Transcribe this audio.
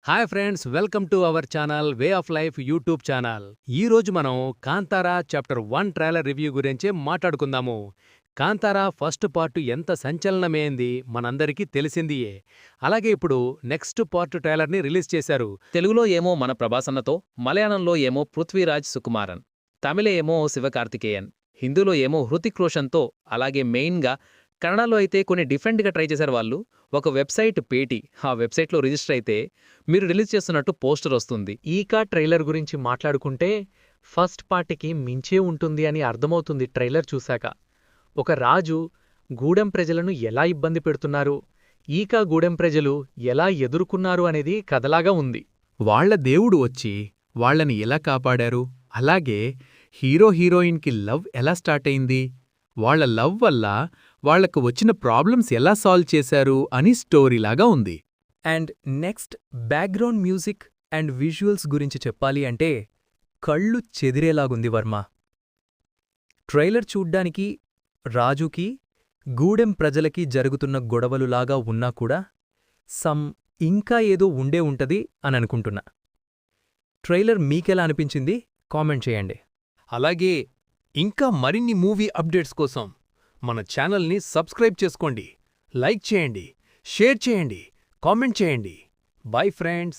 Hi friends, welcome to our channel way of life YouTube channel. ఈరోజు మనం Kantara chapter 1 trailer review గురించే మాట్లాడుకుందాము. Kantara first part ఎంత సంచలనమైంది మనందరికీ తెలిసిందియే. అలాగే ఇప్పుడు నెక్స్ట్ పార్ట్ ట్రైలర్ని రిలీజ్ చేశారు. తెలుగులో ఏమో మన ప్రభాసన్నతో, మలయాళంలో ఏమో పృథ్వీరాజ్ సుకుమారన్, తమిళ ఏమో శివకార్తికేయన్, హిందీలో ఏమో హృతిక్ రోషన్తో, అలాగే మెయిన్గా కన్నడలో అయితే కొన్ని డిఫరెంట్గా ట్రై చేశారు వాళ్ళు. ఒక వెబ్సైట్ పేటీ, ఆ వెబ్సైట్లో రిజిస్టర్ అయితే మీరు రిలీజ్ చేస్తున్నట్టు పోస్టర్ వస్తుంది. ఈకా ట్రైలర్ గురించి మాట్లాడుకుంటే ఫస్ట్ పార్ట్కి మించే ఉంటుంది అని అర్థమవుతుంది ట్రైలర్ చూశాక. ఒక రాజు గూడెం ప్రజలను ఎలా ఇబ్బంది పెడుతున్నారు, ఈకా గూడెం ప్రజలు ఎలా ఎదుర్కొన్నారు అనేది కథలాగా ఉంది. వాళ్ల దేవుడు వచ్చి వాళ్లని ఎలా కాపాడారు, అలాగే హీరో హీరోయిన్కి లవ్ ఎలా స్టార్ట్ అయింది, వాళ్ల లవ్ వల్ల వాళ్లకు వచ్చిన ప్రాబ్లమ్స్ ఎలా సాల్వ్ చేశారు అని స్టోరీలాగా ఉంది. And next background music and visuals గురించి చెప్పాలి అంటే కళ్ళు చెదిరేలాగుంది వర్మ. ట్రైలర్ చూడ్డానికి రాజుకి గూడెం ప్రజలకి జరుగుతున్న గొడవలులాగా ఉన్నా కూడా ఇంకా ఏదో ఉండే ఉంటది అననుకుంటున్నా. ట్రైలర్ మీకెలా అనిపించింది కామెంట్ చేయండి. అలాగే ఇంకా మరిన్ని మూవీ అప్డేట్స్ కోసం మన ఛానల్ని సబ్స్క్రైబ్ చేసుకోండి, లైక్ చేయండి, షేర్ చేయండి, కామెంట్ చేయండి. Bye friends.